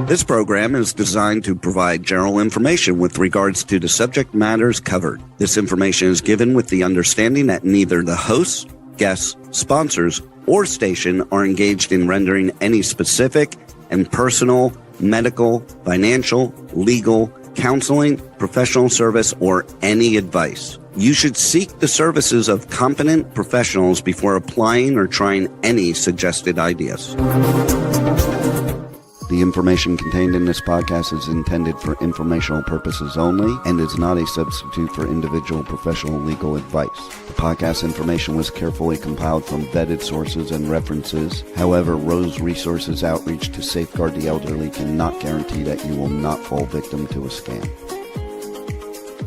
This program is designed to provide general information with regards to the subject matters covered. This information is given with the understanding that neither the hosts, guests, sponsors, or station are engaged in rendering any specific and personal, medical, financial, legal, counseling, professional service, or any advice. You should seek the services of competent professionals before applying or trying any suggested ideas. The information contained in this podcast is intended for informational purposes only and is not a substitute for individual professional legal advice. The podcast information was carefully compiled from vetted sources and references. However, Rose Resources outreach to safeguard the elderly cannot guarantee that you will not fall victim to a scam.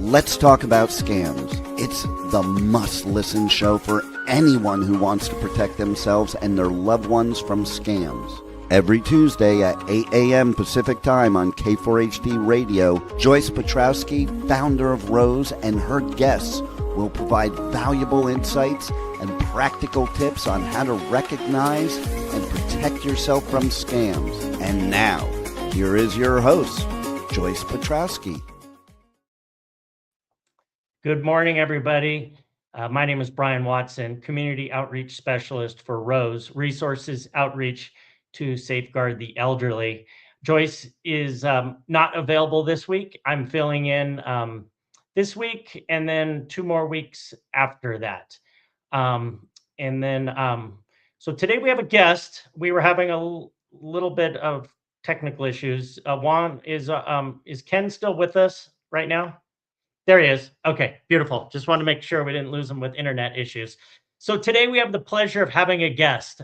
Let's talk about scams. It's the must-listen show for anyone who wants to protect themselves and their loved ones from scams. Every Tuesday at 8 a.m. Pacific Time on K4HD Radio, Joyce Petrowski, founder of Rose, and her guests will provide valuable insights and practical tips on how to recognize and protect yourself from scams. And now, here is your host, Joyce Petrowski. Good morning, everybody. My name is Brian Watson, Community Outreach Specialist for Rose Resources Outreach to safeguard the elderly. Joyce is not available this week. I'm filling in this week and then 2 more weeks after that. So today we have a guest. We were having a little bit of technical issues. Juan, is Ken still with us right now? There he is. Okay, beautiful. Just wanted to make sure we didn't lose him with internet issues. So today we have the pleasure of having a guest.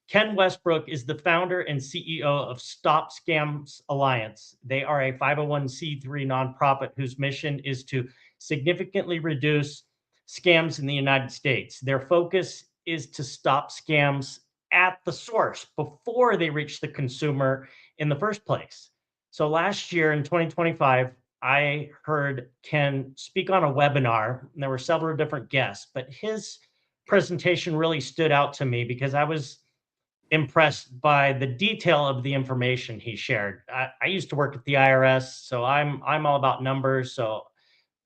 Ken Westbrook is the founder and CEO of Stop Scams Alliance. They are a 501c3 nonprofit whose mission is to significantly reduce scams in the United States. Their focus is to stop scams at the source before they reach the consumer in the first place. So last year in 2025, I heard Ken speak on a webinar, and there were several different guests, but his presentation really stood out to me because I was impressed by the detail of the information he shared. I used to work at the IRS, so I'm all about numbers. So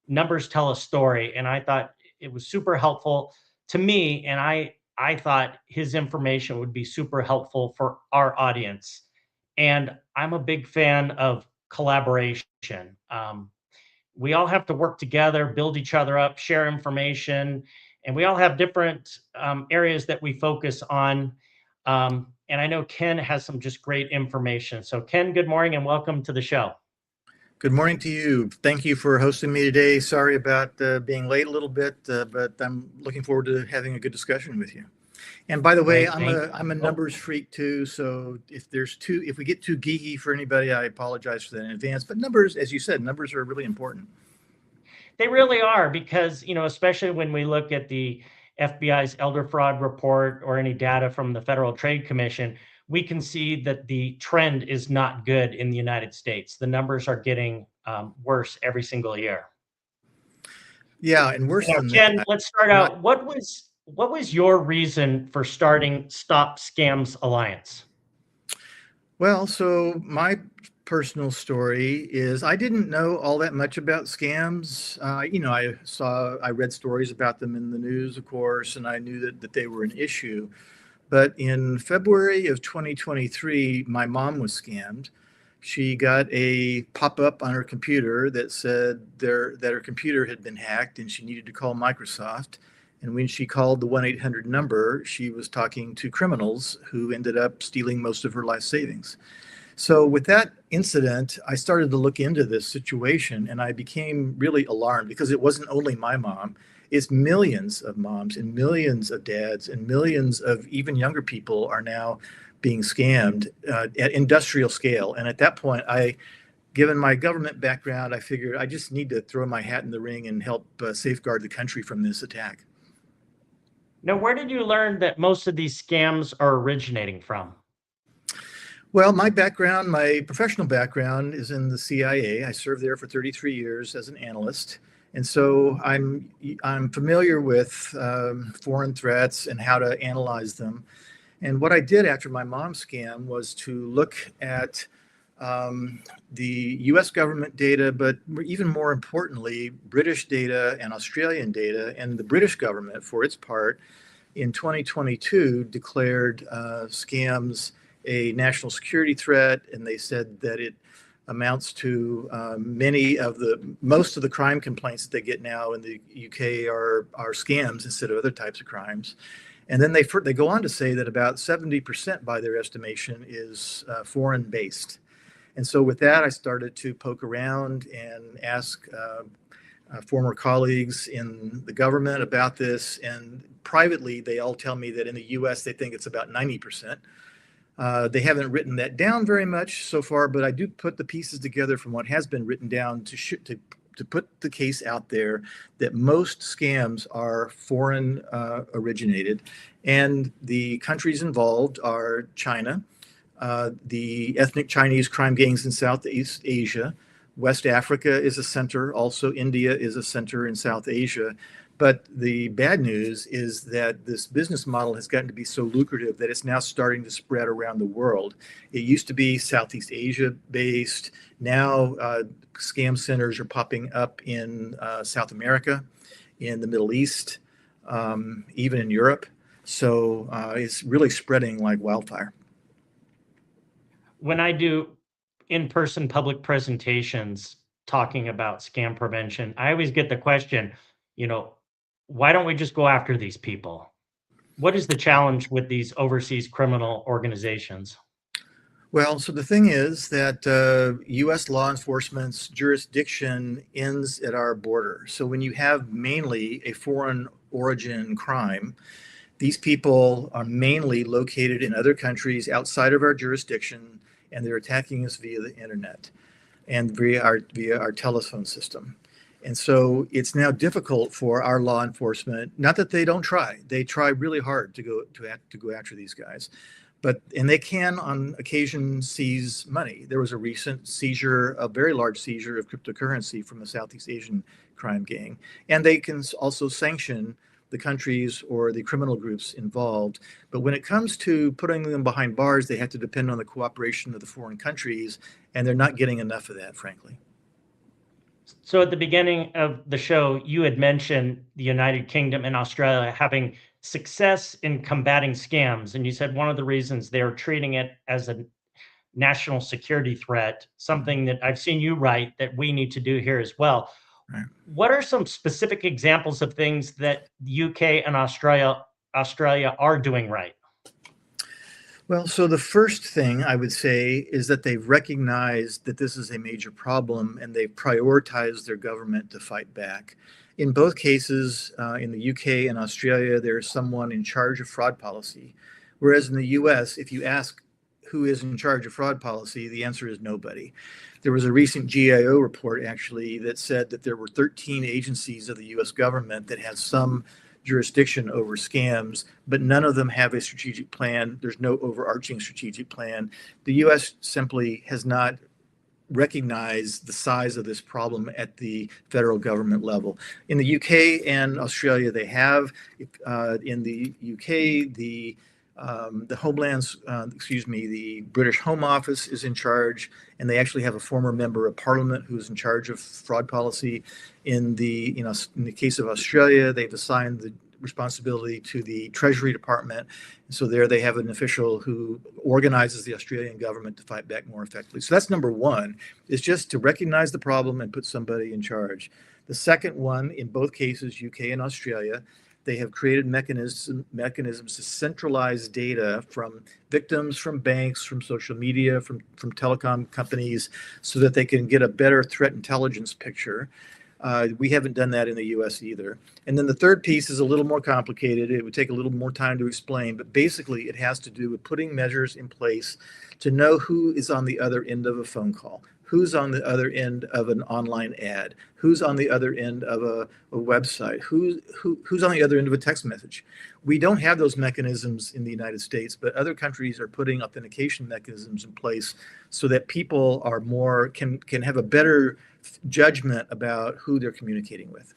numbers tell a story, and I thought it was super helpful to me, and I thought his information would be super helpful for our audience. And I'm a big fan of collaboration. We all have to work together, build each other up, share information, and we all have different areas that we focus on. And I know Ken has some just great information. So Ken, good morning and welcome to the show. Good morning to you. Thank you for hosting me today. Sorry about being late a little bit, but I'm looking forward to having a good discussion with you. And by the way, I'm a numbers freak too. So if we get too geeky for anybody, I apologize for that in advance. But numbers, as you said, numbers are really important. They really are because, especially when we look at the FBI's elder fraud report or any data from the Federal Trade Commission, we can see that the trend is not good in the United States. The numbers are getting worse every single year. Yeah, and worse than Ken, that. let's start out. What was your reason for starting Stop Scams Alliance? Well, so my personal story is I didn't know all that much about scams. I read stories about them in the news, of course, and I knew that they were an issue. But in February of 2023, my mom was scammed. She got a pop-up on her computer that said that her computer had been hacked and she needed to call Microsoft. And when she called the 1-800 number, she was talking to criminals who ended up stealing most of her life savings. So with that incident, I started to look into this situation and I became really alarmed because it wasn't only my mom. It's millions of moms and millions of dads and millions of even younger people are now being scammed at industrial scale. And at that point, given my government background, I figured I just need to throw my hat in the ring and help safeguard the country from this attack. Now, where did you learn that most of these scams are originating from? Well, my professional background is in the CIA. I served there for 33 years as an analyst. And so I'm familiar with foreign threats and how to analyze them. And what I did after my mom's scam was to look at the US government data, but even more importantly, British data and Australian data. And the British government, for its part, in 2022 declared scams a national security threat, and they said that it amounts to most of the crime complaints that they get now in the UK are scams instead of other types of crimes. And then they go on to say that about 70% by their estimation is foreign based. And so with that, I started to poke around and ask former colleagues in the government about this. And privately, they all tell me that in the US, they think it's about 90%. They haven't written that down very much so far, but I do put the pieces together from what has been written down to put the case out there that most scams are foreign originated. And the countries involved are China, the ethnic Chinese crime gangs in Southeast Asia. West Africa is a center. Also, India is a center in South Asia. But the bad news is that this business model has gotten to be so lucrative that it's now starting to spread around the world. It used to be Southeast Asia based. Now scam centers are popping up in South America, in the Middle East, even in Europe. So it's really spreading like wildfire. When I do in-person public presentations talking about scam prevention, I always get the question, why don't we just go after these people? What is the challenge with these overseas criminal organizations? Well, so the thing is that U.S. law enforcement's jurisdiction ends at our border. So when you have mainly a foreign origin crime, these people are mainly located in other countries outside of our jurisdiction, and they're attacking us via the internet and via our telephone system. And so it's now difficult for our law enforcement, not that they don't try, they try really hard to go after these guys, and they can on occasion seize money. There was a recent seizure, a very large seizure of cryptocurrency from a Southeast Asian crime gang. And they can also sanction the countries or the criminal groups involved. But when it comes to putting them behind bars, they have to depend on the cooperation of the foreign countries, and they're not getting enough of that, frankly. So at the beginning of the show, you had mentioned the United Kingdom and Australia having success in combating scams. And you said one of the reasons they're treating it as a national security threat, something that I've seen you write that we need to do here as well. Right. What are some specific examples of things that the UK and Australia are doing right? Well, so the first thing I would say is that they've recognized that this is a major problem and they've prioritized their government to fight back. In both cases, in the UK and Australia, there's someone in charge of fraud policy. Whereas in the US, if you ask who is in charge of fraud policy, the answer is nobody. There was a recent GAO report, actually, that said that there were 13 agencies of the US government that have some jurisdiction over scams, but none of them have a strategic plan. There's no overarching strategic plan. The US simply has not recognized the size of this problem at the federal government level. In the UK and Australia, they have. In the UK, the British Home Office is in charge, and they actually have a former member of Parliament who's in charge of fraud policy. In the case of Australia, they've assigned the responsibility to the Treasury Department. So there they have an official who organizes the Australian government to fight back more effectively. So that's number one, is just to recognize the problem and put somebody in charge. The second one, in both cases, UK and Australia, they have created mechanisms to centralize data from victims, from banks, from social media, from telecom companies, so that they can get a better threat intelligence picture. We haven't done that in the US either. And then the third piece is a little more complicated. It would take a little more time to explain, but basically it has to do with putting measures in place to know who is on the other end of a phone call, who's on the other end of an online ad, who's on the other end of a website, who's on the other end of a text message. We don't have those mechanisms in the United States, but other countries are putting authentication mechanisms in place so that people are can have a better judgment about who they're communicating with.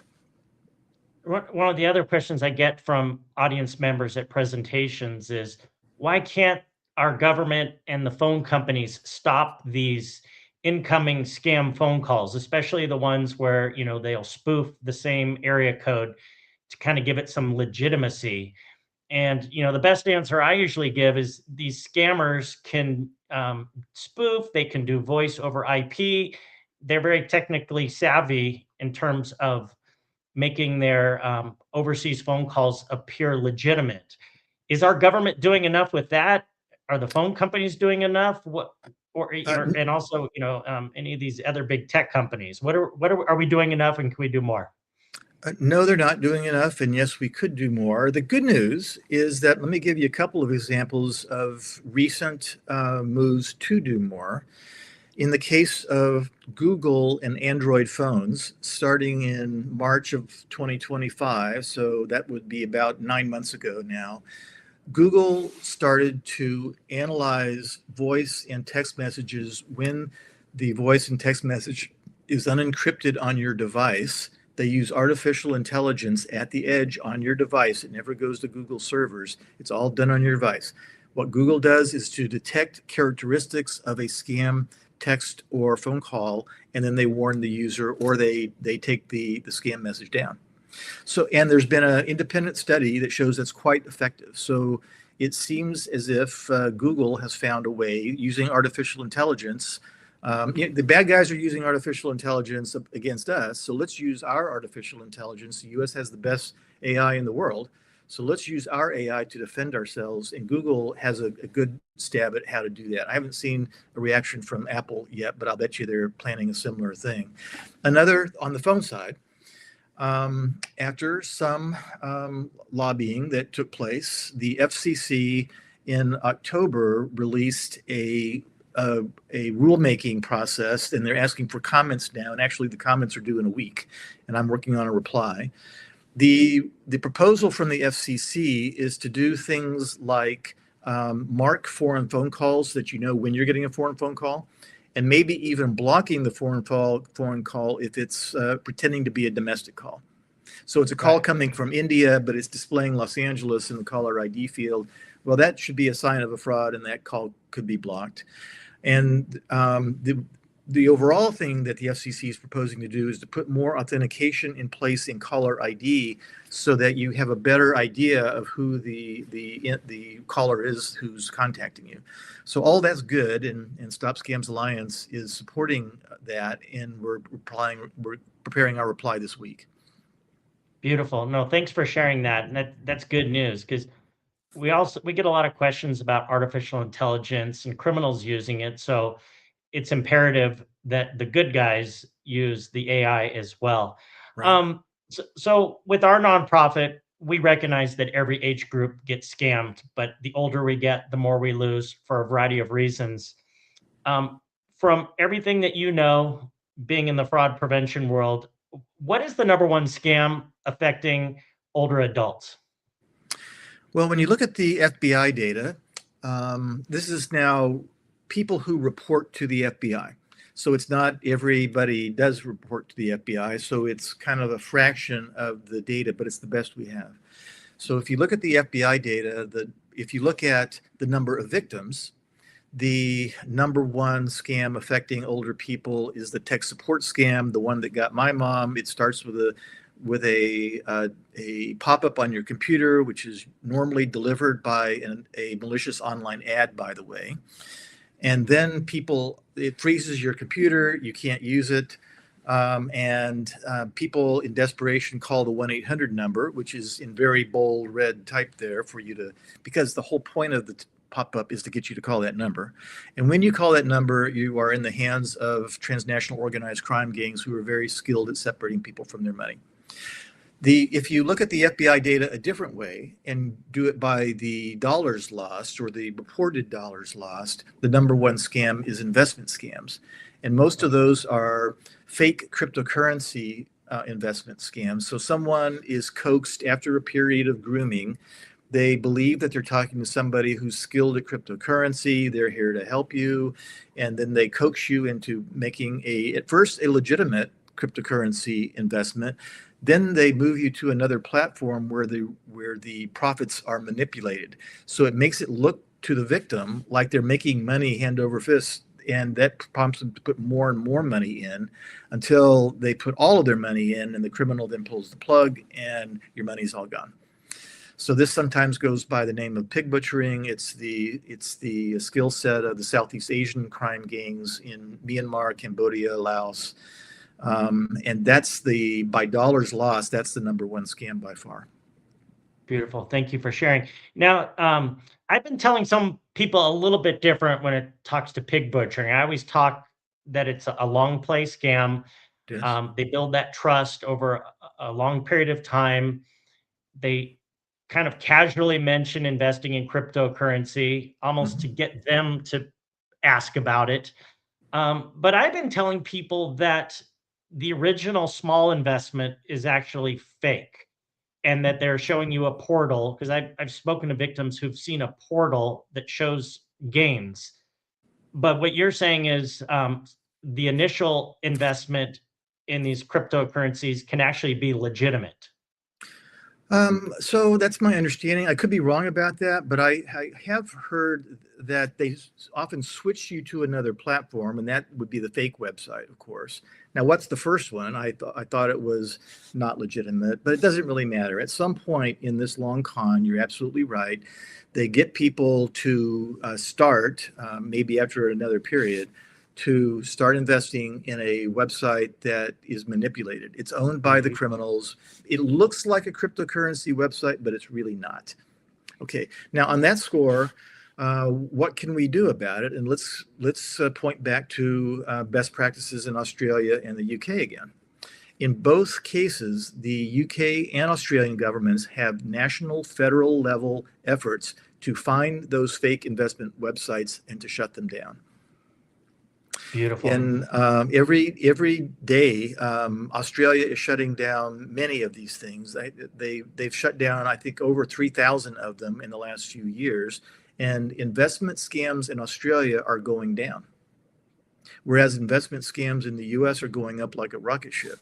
One of the other questions I get from audience members at presentations is, why can't our government and the phone companies stop these incoming scam phone calls, especially the ones where, they'll spoof the same area code to kind of give it some legitimacy. And the best answer I usually give is these scammers can spoof. They can do voice over IP. They're very technically savvy in terms of making their overseas phone calls appear legitimate. Is our government doing enough with that? Are the phone companies doing enough? What, or and also any of these other big tech companies? Are we doing enough, and can we do more? No, they're not doing enough. And yes, we could do more. The good news is that, let me give you a couple of examples of recent moves to do more. In the case of Google and Android phones, starting in March of 2025, so that would be about 9 months ago now, Google started to analyze voice and text messages when the voice and text message is unencrypted on your device. They use artificial intelligence at the edge on your device. It never goes to Google servers. It's all done on your device. What Google does is to detect characteristics of a scam text or phone call, and then they warn the user, or they take the scam message down. So, and there's been an independent study that shows that's quite effective. So it seems as if Google has found a way using artificial intelligence. The bad guys are using artificial intelligence against us. So let's use our artificial intelligence. The US has the best AI in the world. So let's use our AI to defend ourselves. And Google has a good stab at how to do that. I haven't seen a reaction from Apple yet, but I'll bet you they're planning a similar thing. Another on the phone side, after some lobbying that took place, the FCC in October released a rulemaking process, and they're asking for comments now. And actually, the comments are due in a week, and I'm working on a reply. The proposal from the FCC is to do things like mark foreign phone calls, that you know when you're getting a foreign phone call, and maybe even blocking the foreign call if it's pretending to be a domestic call. So it's a call coming from India, but it's displaying Los Angeles in the caller ID field. Well, that should be a sign of a fraud, and that call could be blocked. And the overall thing that the FCC is proposing to do is to put more authentication in place in caller ID, so that you have a better idea of who the caller is who's contacting you. So all that's good, and Stop Scams Alliance is supporting that, and we're preparing our reply this week. Beautiful. No, thanks for sharing that. And that's good news, because we get a lot of questions about artificial intelligence and criminals using it. So it's imperative that the good guys use the AI as well. Right. So with our nonprofit, we recognize that every age group gets scammed, but the older we get, the more we lose for a variety of reasons. From everything that being in the fraud prevention world, what is the number one scam affecting older adults? Well, when you look at the FBI data, this is now people who report to the FBI. So it's not everybody does report to the FBI. So it's kind of a fraction of the data, but it's the best we have. So if you look at the FBI data, if you look at the number of victims, the number one scam affecting older people is the tech support scam, the one that got my mom. It starts with a pop-up on your computer, which is normally delivered by a malicious online ad, by the way. And then it freezes your computer, you can't use it. And people in desperation call the 1-800 number, which is in very bold red type there for you to, because the whole point of the pop-up is to get you to call that number. And when you call that number, you are in the hands of transnational organized crime gangs who are very skilled at separating people from their money. If you look at the FBI data a different way and do it by the dollars lost or the reported dollars lost, the number one scam is investment scams. And most of those are fake cryptocurrency investment scams. So someone is coaxed after a period of grooming. They believe that they're talking to somebody who's skilled at cryptocurrency. They're here to help you. And then they coax you into making at first a legitimate cryptocurrency investment. Then they move you to another platform where the profits are manipulated. So it makes it look to the victim like they're making money hand over fist, and that prompts them to put more and more money in until they put all of their money in, and the criminal then pulls the plug and your money's all gone. So this sometimes goes by the name of pig butchering. It's the skill set of the Southeast Asian crime gangs in Myanmar, Cambodia, Laos, and that's by dollars lost. That's the number one scam by far. Beautiful. Thank you for sharing. Now, I've been telling some people a little bit different when it talks to pig butchering. I always talk that it's a long play scam. Yes. They build that trust over a long period of time. They kind of casually mention investing in cryptocurrency, almost to get them to ask about it. But I've been telling people that the original small investment is actually fake, and that they're showing you a portal, because I've spoken to victims who've seen a portal that shows gains. But what you're saying is the initial investment in these cryptocurrencies can actually be legitimate. So that's my understanding. I could be wrong about that, but I have heard that they often switch you to another platform, and that would be the fake website, of course. Now, what's the first one? I thought it was not legitimate, but it doesn't really matter. At some point in this long con, you're absolutely right. They get people to start, maybe after another period, to start investing in a website that is manipulated. It's owned by the criminals. It looks like a cryptocurrency website, but it's really not. Okay, now on that score, what can we do about it? And let's point back to best practices in Australia and the UK again. In both cases, the UK and Australian governments have national, federal level efforts to find those fake investment websites and to shut them down. Beautiful. And every day, Australia is shutting down many of these things. They've shut down, I think, over 3,000 of them in the last few years. And investment scams in Australia are going down, whereas investment scams in the U.S. are going up like a rocket ship.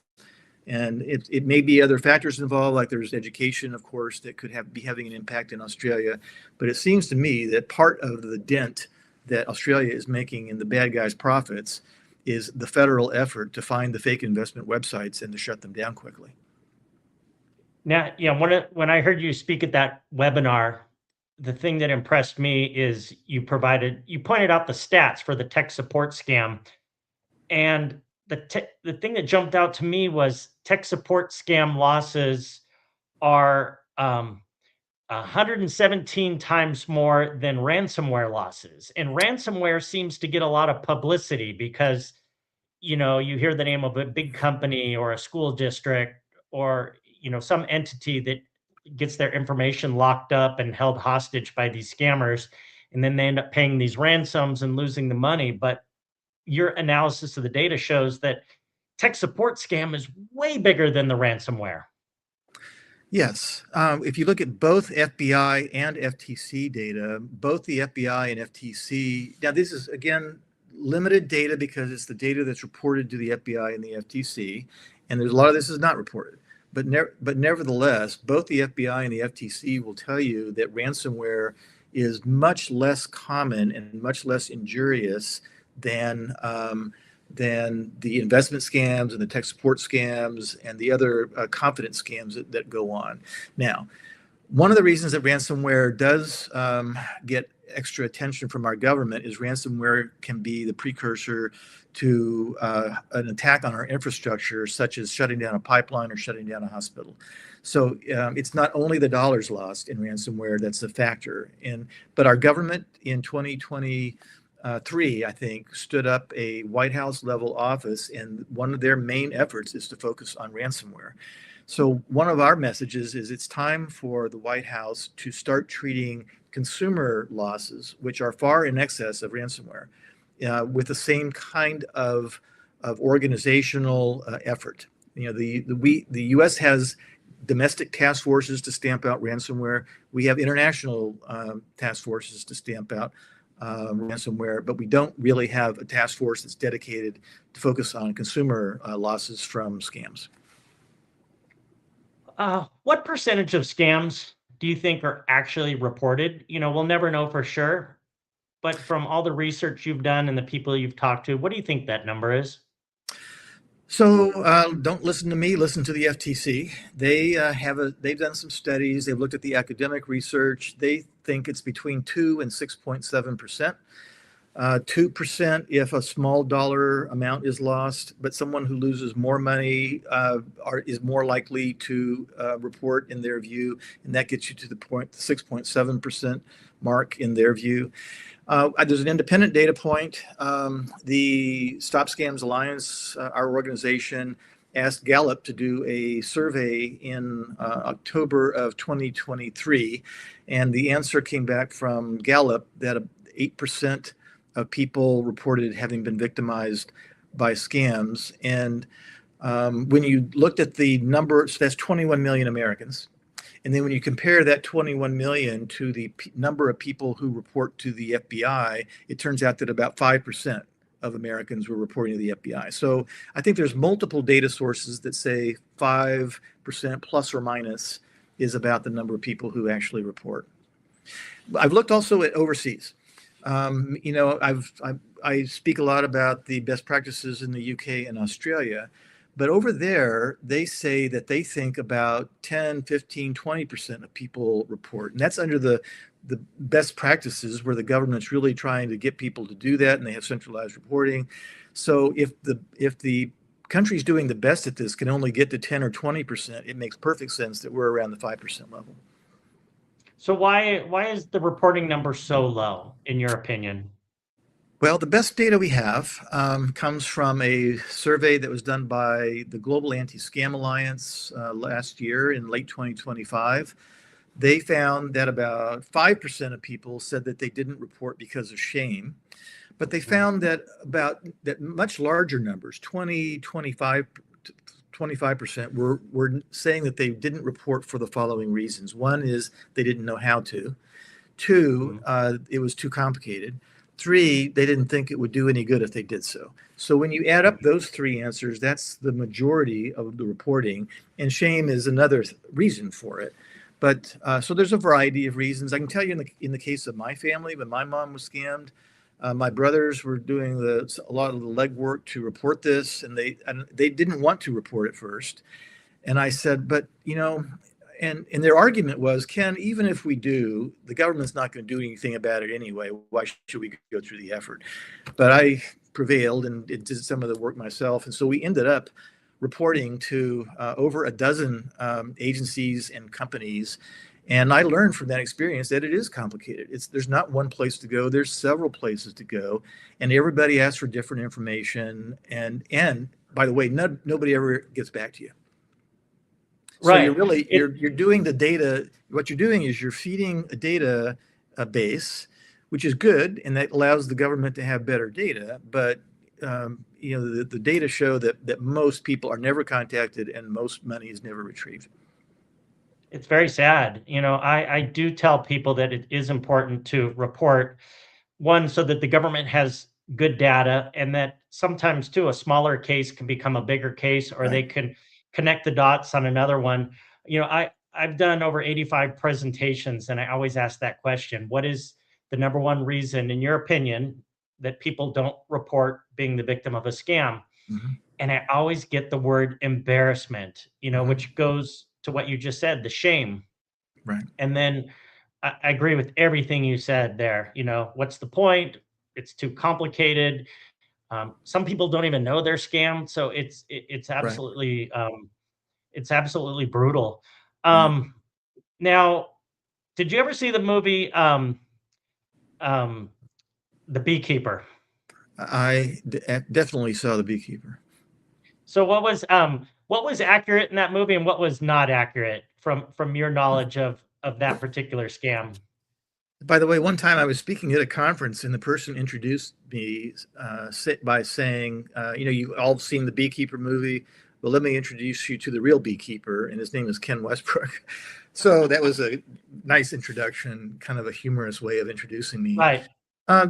And it may be other factors involved, like there's education, of course, that could be having an impact in Australia. But it seems to me that part of the dent that Australia is making in the bad guys' profits is the federal effort to find the fake investment websites and to shut them down quickly. Now, yeah, when I heard you speak at that webinar, the thing that impressed me is you pointed out the stats for the tech support scam. And the thing that jumped out to me was tech support scam losses are 117 times more than ransomware losses. And ransomware seems to get a lot of publicity because, you hear the name of a big company or a school district or, some entity that gets their information locked up and held hostage by these scammers. And then they end up paying these ransoms and losing the money. But your analysis of the data shows that tech support scam is way bigger than the ransomware. Yes. If you look at both FBI and FTC data, both the FBI and FTC, now this is, again, limited data because it's the data that's reported to the FBI and the FTC, and there's a lot of this is not reported. But nevertheless, both the FBI and the FTC will tell you that ransomware is much less common and much less injurious than the investment scams and the tech support scams and the other confidence scams that go on. Now, one of the reasons that ransomware does get extra attention from our government is ransomware can be the precursor to an attack on our infrastructure, such as shutting down a pipeline or shutting down a hospital. So it's not only the dollars lost in ransomware that's a factor. But our government in 2023, I think, stood up a White House level office, and one of their main efforts is to focus on ransomware. So one of our messages is it's time for the White House to start treating consumer losses, which are far in excess of ransomware, with the same kind of organizational effort. The U.S. has domestic task forces to stamp out ransomware. We have international task forces to stamp out ransomware, but we don't really have a task force that's dedicated to focus on consumer losses from scams. What percentage of scams do you think are actually reported? We'll never know for sure, but from all the research you've done and the people you've talked to, what do you think that number is? So don't listen to me. Listen to the FTC. They've done some studies. They've looked at the academic research. They think it's between 2 and 6.7%. 2% if a small dollar amount is lost, but someone who loses more money is more likely to report in their view, and that gets you to the 6.7% mark in their view. There's an independent data point. The Stop Scams Alliance, our organization, asked Gallup to do a survey in October of 2023, and the answer came back from Gallup that 8% of people reported having been victimized by scams. And when you looked at the number, so that's 21 million Americans. And then when you compare that 21 million to the number of people who report to the FBI, it turns out that about 5% of Americans were reporting to the FBI. So I think there's multiple data sources that say 5% plus or minus is about the number of people who actually report. I've looked also at overseas. I speak a lot about the best practices in the UK and Australia, but over there, they say that they think about 10, 15, 20% of people report. And that's under the best practices where the government's really trying to get people to do that and they have centralized reporting. So if the countries doing the best at this can only get to 10 or 20%, it makes perfect sense that we're around the 5% level. So why is the reporting number so low, in your opinion? Well, the best data we have comes from a survey that was done by the Global Anti-Scam Alliance last year in late 2025. They found that about 5% of people said that they didn't report because of shame, but they found that much larger numbers, 25% were saying that they didn't report for the following reasons. One is they didn't know how to. Two, it was too complicated. Three, they didn't think it would do any good if they did so. So when you add up those three answers, that's the majority of the reporting, and shame is another reason for it. But so there's a variety of reasons. I can tell you in the case of my family, when my mom was scammed, my brothers were doing a lot of the legwork to report this, and they didn't want to report it first. And I said, but and their argument was, Ken, even if we do, the government's not going to do anything about it anyway. Why should we go through the effort? But I prevailed and did some of the work myself. And so we ended up reporting to over a dozen agencies and companies. And I learned from that experience that it is complicated. There's not one place to go. There's several places to go. And everybody asks for different information. And by the way, nobody ever gets back to you. So Right. you're doing the data. What you're doing is you're feeding a data base, which is good, and that allows the government to have better data. But the data show that most people are never contacted and most money is never retrieved. It's very sad. I do tell people that it is important to report, one, so that the government has good data, and that sometimes too a smaller case can become a bigger case, or they can connect the dots on another one. I've done over 85 presentations, and I always ask that question: what is the number one reason, in your opinion, that people don't report being the victim of a scam? Mm-hmm. And I always get the word embarrassment, which goes to what you just said, the shame. Right. And then I agree with everything you said there. What's the point? It's too complicated. Some people don't even know they're scammed, so it's absolutely brutal. Now, did you ever see the movie The Beekeeper? I definitely saw The Beekeeper. So what was accurate in that movie, and what was not accurate from your knowledge of that particular scam? By the way, one time I was speaking at a conference, and the person introduced me by saying, you've all seen the Beekeeper movie. Well, let me introduce you to the real beekeeper, and his name is Ken Westbrook. So that was a nice introduction, kind of a humorous way of introducing me. Right.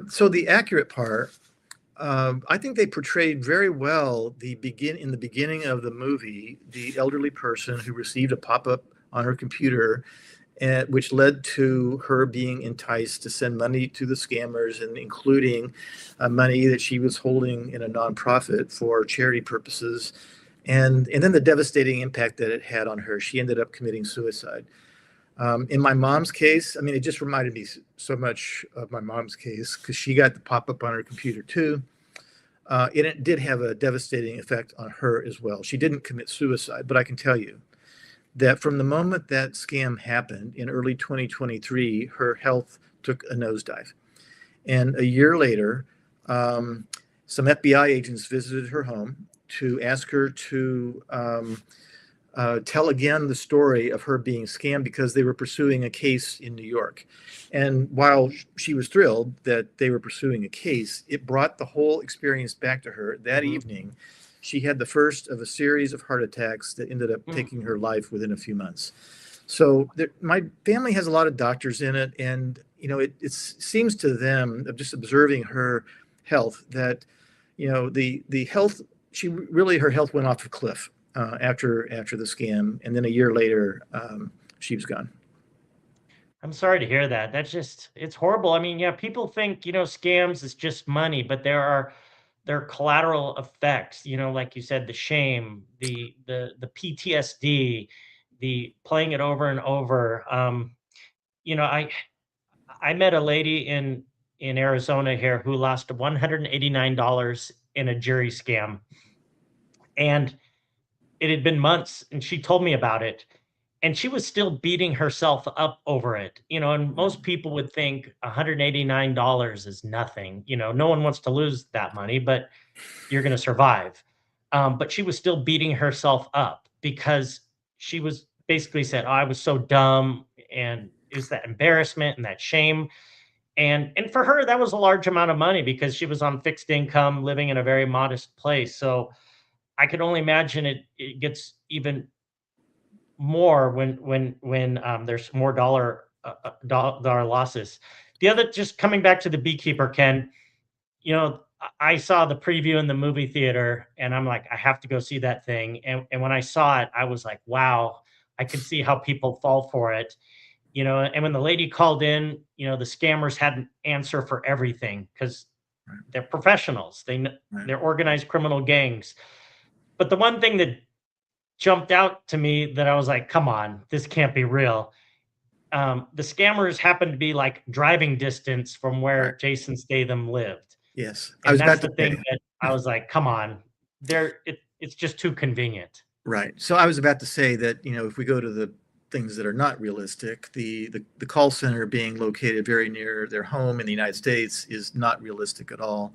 So the accurate part, I think they portrayed very well in the beginning of the movie, the elderly person who received a pop-up on her computer which led to her being enticed to send money to the scammers, and including money that she was holding in a nonprofit for charity purposes. And then the devastating impact that it had on her. She ended up committing suicide. In my mom's case, I mean, it just reminded me so much of my mom's case because she got the pop-up on her computer too. And it did have a devastating effect on her as well. She didn't commit suicide, but I can tell you that from the moment that scam happened in early 2023, her health took a nosedive. And a year later, some FBI agents visited her home to ask her to tell again the story of her being scammed because they were pursuing a case in New York. And while she was thrilled that they were pursuing a case, it brought the whole experience back to her. That evening, she had the first of a series of heart attacks that ended up taking her life within a few months. So my family has a lot of doctors in it. And, you know, it seems to them, of just observing her health, that, you know, the health, her health went off a cliff after the scam. And then a year later, she was gone. I'm sorry to hear that. It's horrible. I mean, yeah, people think, scams is just money, but there are collateral effects, like you said, the shame, the PTSD, the playing it over and over. You know, I met a lady in Arizona here who lost $189 in a jury scam. And it had been months, and she told me about it, and she was still beating herself up over it, and most people would think $189 is nothing. No one wants to lose that money, but you're going to survive. But she was still beating herself up because she was basically said, "Oh, I was so dumb," and it was that embarrassment and that shame. And for her, that was a large amount of money because she was on fixed income, living in a very modest place. So I could only imagine it gets even more when there's more dollar losses. The other, just coming back to the beekeeper, Ken, I saw the preview in the movie theater, and I'm like, I have to go see that thing. And when I saw it, I was like, wow, I could see how people fall for it. And when the lady called in, the scammers had an answer for everything because they're professionals. They're organized criminal gangs. But the one thing that jumped out to me that I was like, come on, this can't be real. The scammers happened to be like driving distance from where Jason Statham lived. Yes. And that's the thing that I was like, come on, it's just too convenient. Right. So I was about to say that, if we go to the things that are not realistic, the call center being located very near their home in the United States is not realistic at all.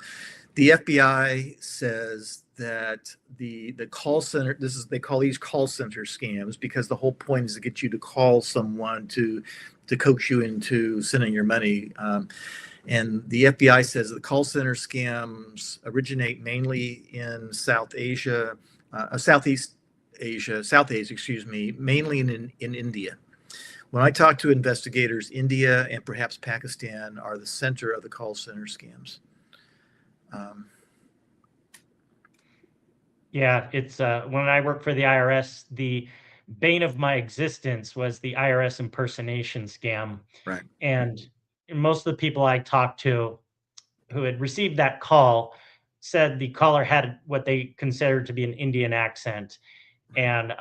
The FBI says that the call center, they call these call center scams because the whole point is to get you to call someone to coax you into sending your money. And the FBI says the call center scams originate mainly in South Asia, mainly in India. When I talk to investigators, India and perhaps Pakistan are the center of the call center scams. Yeah, it's when I worked for the IRS, the bane of my existence was the IRS impersonation scam. Right. And most of the people I talked to who had received that call said the caller had what they considered to be an Indian accent. And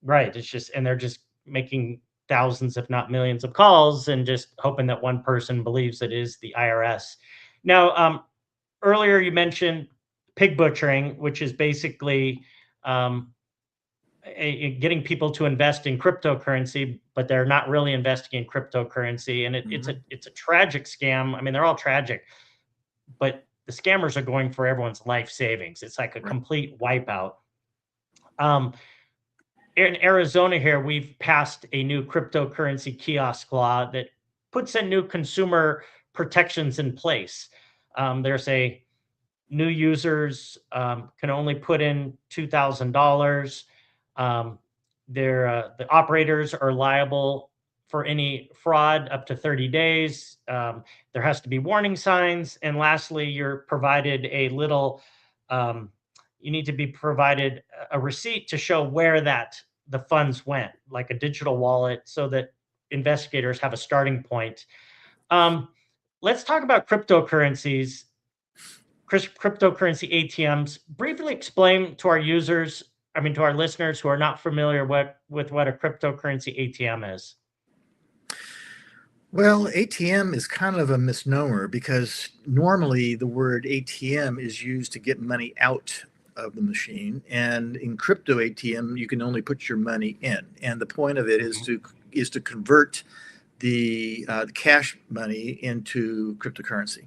it's just, and they're just making thousands, if not millions of calls and just hoping that one person believes it is the IRS. Now, earlier you mentioned pig butchering, which is basically getting people to invest in cryptocurrency, but they're not really investing in cryptocurrency. And it's a tragic scam. I mean, they're all tragic, but the scammers are going for everyone's life savings. It's like a complete wipeout. In Arizona here, we've passed a new cryptocurrency kiosk law that puts in new consumer protections in place. There's a new users can only put in $2,000. The operators are liable for any fraud up to 30 days. There has to be warning signs. And lastly, you're provided you need to be provided a receipt to show where the funds went, like a digital wallet, so that investigators have a starting point. Let's talk about cryptocurrencies, cryptocurrency ATMs. Briefly explain to our users, to our listeners who are not familiar with what a cryptocurrency ATM is. Well, ATM is kind of a misnomer because normally the word ATM is used to get money out of the machine, and in crypto ATM you can only put your money in, and the point of it is to convert the cash money into cryptocurrency,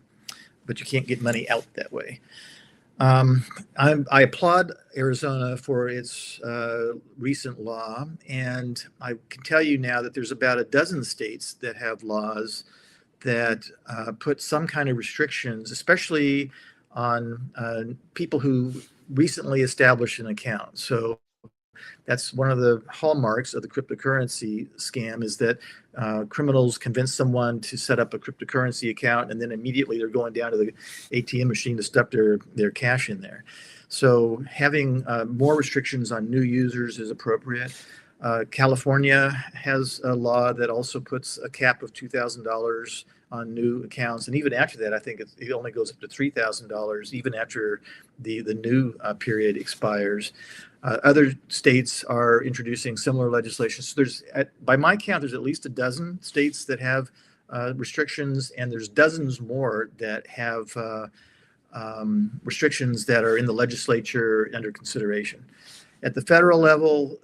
but you can't get money out that way. I applaud Arizona for its recent law, and I can tell you now that there's about a dozen states that have laws that put some kind of restrictions, especially on people who recently established an account. So that's one of the hallmarks of the cryptocurrency scam, is that criminals convince someone to set up a cryptocurrency account, and then immediately they're going down to the ATM machine to stuff their cash in there. So having more restrictions on new users is appropriate. California has a law that also puts a cap of $2,000 on new accounts, and even after that, I think it only goes up to $3,000 even after the new period expires. Other states are introducing similar legislation. So by my count, there's at least a dozen states that have restrictions, and there's dozens more that have restrictions that are in the legislature under consideration. At the federal level,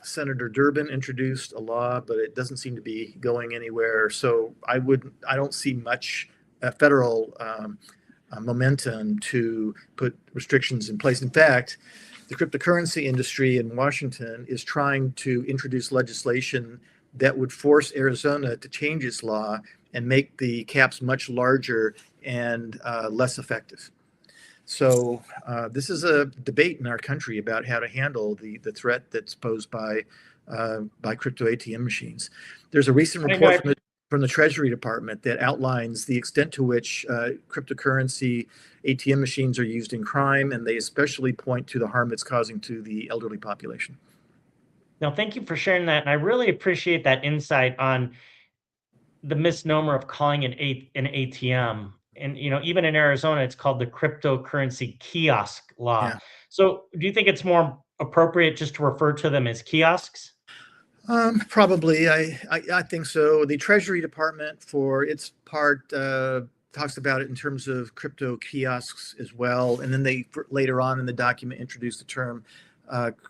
Senator Durbin introduced a law, but it doesn't seem to be going anywhere. So I don't see much federal momentum to put restrictions in place. In fact, the cryptocurrency industry in Washington is trying to introduce legislation that would force Arizona to change its law and make the caps much larger and less effective. So this is a debate in our country about how to handle the threat that's posed by crypto ATM machines. There's a recent report from the Treasury Department that outlines the extent to which cryptocurrency ATM machines are used in crime, and they especially point to the harm it's causing to the elderly population. Now, thank you for sharing that, and I really appreciate that insight on the misnomer of calling an ATM. And even in Arizona, it's called the cryptocurrency kiosk law. Yeah. So, do you think it's more appropriate just to refer to them as kiosks? Probably, I think so. The Treasury Department, for its part, talks about it in terms of crypto kiosks as well. And then they later on in the document introduced the term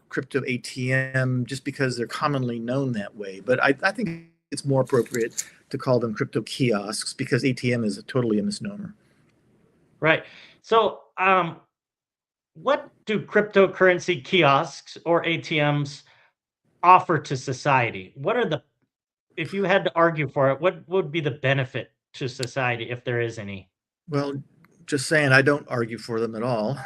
crypto ATM, just because they're commonly known that way. But I think it's more appropriate to call them crypto kiosks, because ATM is totally a misnomer. Right. So, what do cryptocurrency kiosks or ATMs offer to society? If you had to argue for it, what would be the benefit to society, if there is any? Well, just saying, I don't argue for them at all.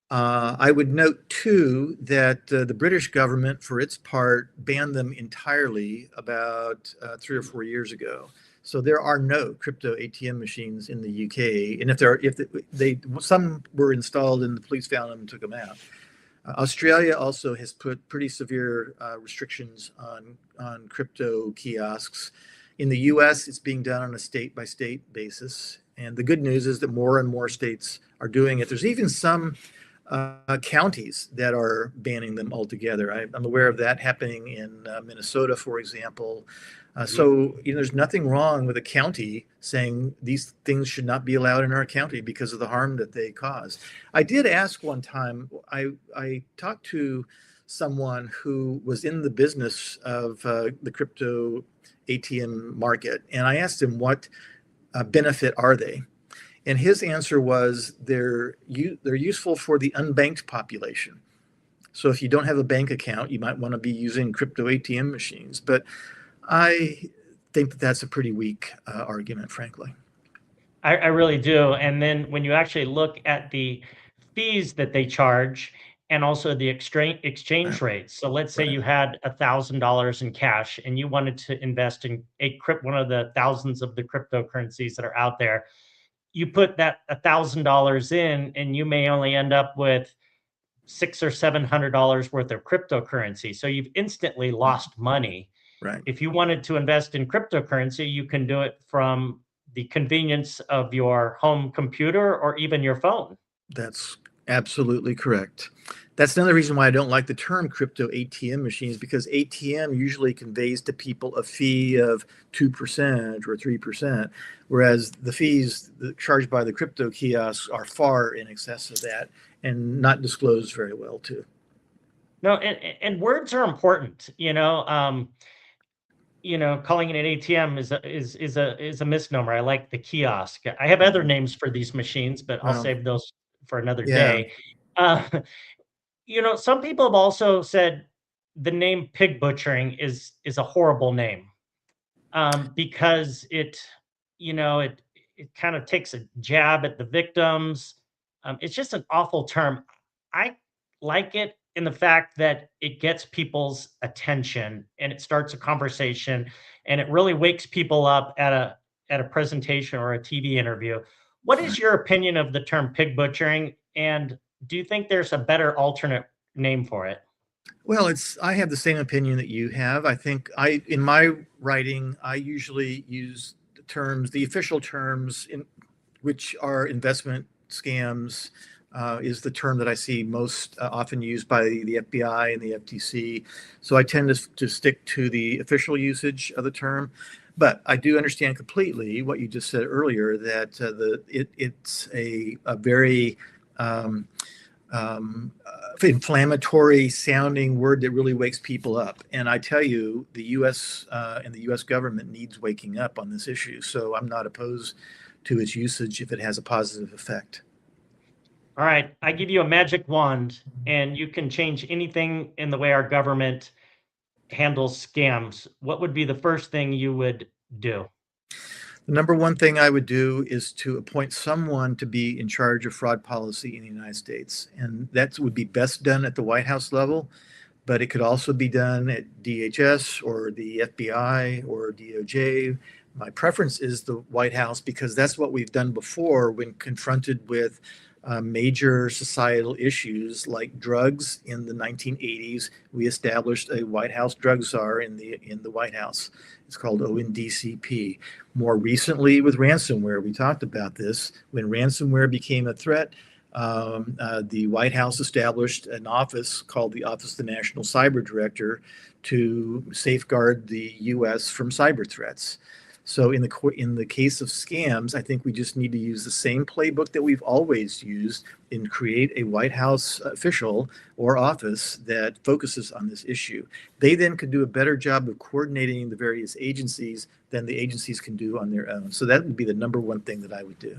I would note, too, that the British government, for its part, banned them entirely about 3 or 4 years ago. So there are no crypto ATM machines in the UK. And some were installed and the police found them and took them out. Australia also has put pretty severe restrictions on crypto kiosks. In the US, it's being done on a state-by-state basis. And the good news is that more and more states are doing it. There's even some counties that are banning them altogether. I'm aware of that happening in Minnesota, for example. So there's nothing wrong with a county saying these things should not be allowed in our county because of the harm that they cause. I did ask one time, I talked to someone who was in the business of the crypto ATM market, and I asked him, what benefit are they? And his answer was they're useful for the unbanked population. So if you don't have a bank account, you might want to be using crypto ATM machines. But I think that that's a pretty weak argument, frankly. I really do. And then when you actually look at the fees that they charge and also the exchange rates. So let's say you had $1,000 in cash and you wanted to invest in one of the thousands of the cryptocurrencies that are out there. You put that $1,000 in, and you may only end up with $600 or $700 worth of cryptocurrency. So you've instantly lost money. Right. If you wanted to invest in cryptocurrency, you can do it from the convenience of your home computer or even your phone. That's absolutely correct. That's another reason why I don't like the term crypto ATM machines, because ATM usually conveys to people a fee of 2% or 3%, whereas the fees charged by the crypto kiosks are far in excess of that and not disclosed very well too. No, and words are important, calling it an ATM is a misnomer. I like the kiosk. I have other names for these machines, but I'll Well, save those for another yeah, day. Uh, some people have also said the name pig butchering is a horrible name, because it kind of takes a jab at the victims. It's just an awful term. I like it in the fact that it gets people's attention and it starts a conversation and it really wakes people up at a presentation or a TV interview. What is your opinion of the term pig butchering, and do you think there's a better alternate name for it? well, I have the same opinion that you have. I think in my writing, I usually use the official terms which are investment scams, is the term that I see most often used by the FBI and the FTC. So I tend to stick to the official usage of the term. But I do understand completely what you just said earlier, that it's a very inflammatory sounding word that really wakes people up. And I tell you, the U.S. And the U.S. government needs waking up on this issue. So I'm not opposed to its usage if it has a positive effect. All right, I give you a magic wand and you can change anything in the way our government handles scams. What would be the first thing you would do? The number one thing I would do is to appoint someone to be in charge of fraud policy in the United States. And that would be best done at the White House level, but it could also be done at DHS or the FBI or DOJ. My preference is the White House because that's what we've done before when confronted with major societal issues like drugs in the 1980s. We established a White House drug czar in the White House. It's called ONDCP. More recently, with ransomware, we talked about this. When ransomware became a threat, the White House established an office called the Office of the National Cyber Director to safeguard the U.S. from cyber threats. So in the case of scams, I think we just need to use the same playbook that we've always used and create a White House official or office that focuses on this issue. They then could do a better job of coordinating the various agencies than the agencies can do on their own. So that would be the number one thing that I would do.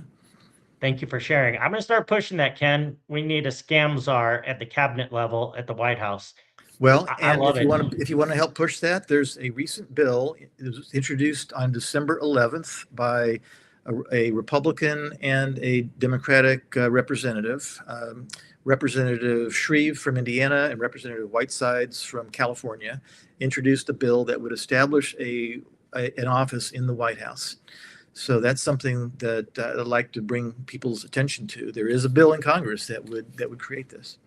Thank you for sharing. I'm going to start pushing that, Ken. We need a scam czar at the cabinet level at the White House. Well, I and love it. if you want to help push that, there's a recent bill. It was introduced on December 11th by a Republican and a Democratic representative. Representative Shreve from Indiana and Representative Whitesides from California introduced a bill that would establish an office in the White House. So that's something that I'd like to bring people's attention to. There is a bill in Congress that would create this.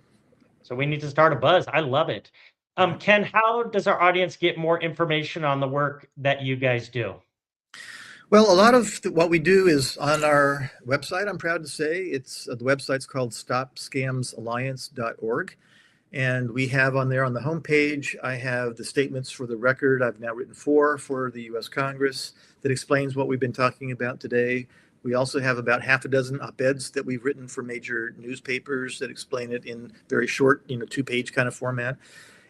So we need to start a buzz. I love it. Ken, how does our audience get more information on the work that you guys do? Well, a lot of what we do is on our website, I'm proud to say. The website's called stopscamsalliance.org. And we have on there on the homepage, I have the statements for the record. I've now written 4 for the U.S. Congress that explains what we've been talking about today. We also have about half a dozen op-eds that we've written for major newspapers that explain it in very short, 2-page kind of format.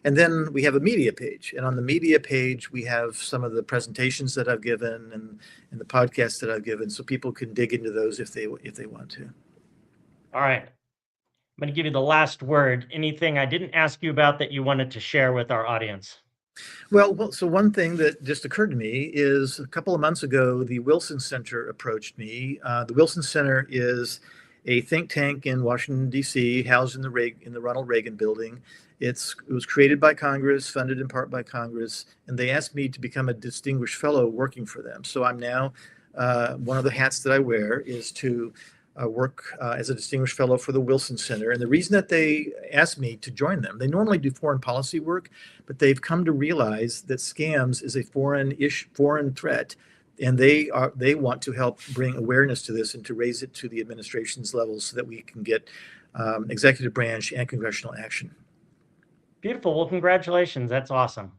And then we have a media page. And on the media page, we have some of the presentations that I've given and the podcasts that I've given, so people can dig into those if they want to. All right. I'm going to give you the last word. Anything I didn't ask you about that you wanted to share with our audience? Well, so one thing that just occurred to me is a couple of months ago, the Wilson Center approached me. The Wilson Center is a think tank in Washington, D.C., housed in the Ronald Reagan building. It was created by Congress, funded in part by Congress, and they asked me to become a distinguished fellow working for them. So I'm now, one of the hats that I wear is to work as a distinguished fellow for the Wilson Center. And the reason that they asked me to join them, they normally do foreign policy work, but they've come to realize that scams is a foreign threat. And they want to help bring awareness to this and to raise it to the administration's level so that we can get executive branch and congressional action. Beautiful. Well, congratulations. That's awesome.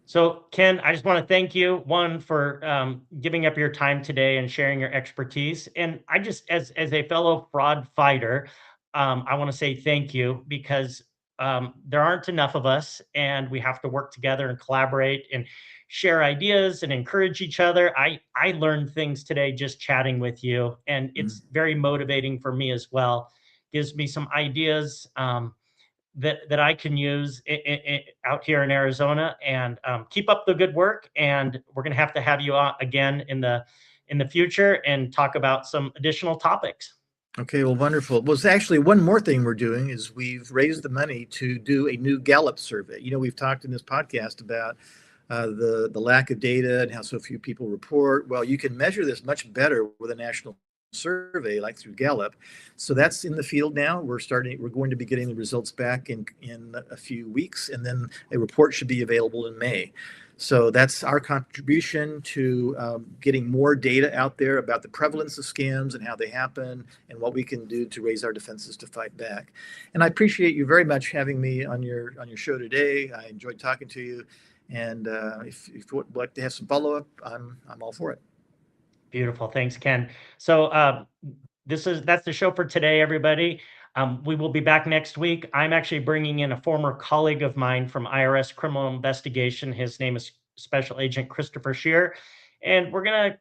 So, Ken, I just want to thank you, one, for giving up your time today and sharing your expertise. And I just, as a fellow fraud fighter, I want to say thank you, because there aren't enough of us, and we have to work together and collaborate and share ideas and encourage each other. I learned things today just chatting with you, and it's very motivating for me as well. Gives me some ideas that I can use out here in Arizona. And keep up the good work. And we're going to have you on again in the future and talk about some additional topics. Okay, well, wonderful. Well, it's actually one more thing we're doing is we've raised the money to do a new Gallup survey. You know, we've talked in this podcast about the lack of data and how so few people report. Well, you can measure this much better with a national survey like through Gallup. So that's in the field now. We're going to be getting the results back in a few weeks, and then a report should be available in May. So that's our contribution to getting more data out there about the prevalence of scams and how they happen and what we can do to raise our defenses to fight back. And I appreciate you very much having me on your show today. I enjoyed talking to you. And if you would like to have some follow-up, I'm all for it. Beautiful. Thanks, Ken. So that's the show for today, everybody. We will be back next week. I'm actually bringing in a former colleague of mine from IRS Criminal Investigation. His name is Special Agent Christopher Scheer. And we're going to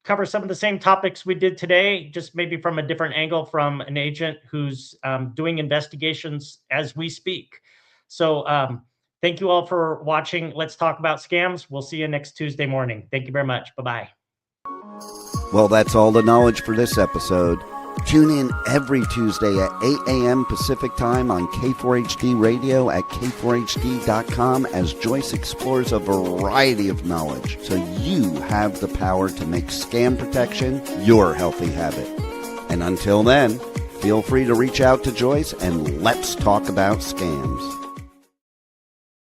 cover some of the same topics we did today, just maybe from a different angle, from an agent who's doing investigations as we speak. So thank you all for watching Let's Talk About Scams. We'll see you next Tuesday morning. Thank you very much. Bye-bye. Well, that's all the knowledge for this episode. Tune in every Tuesday at 8 a.m. Pacific Time on K4HD Radio at k4hd.com as Joyce explores a variety of knowledge so you have the power to make scam protection your healthy habit. And until then, feel free to reach out to Joyce and let's talk about scams.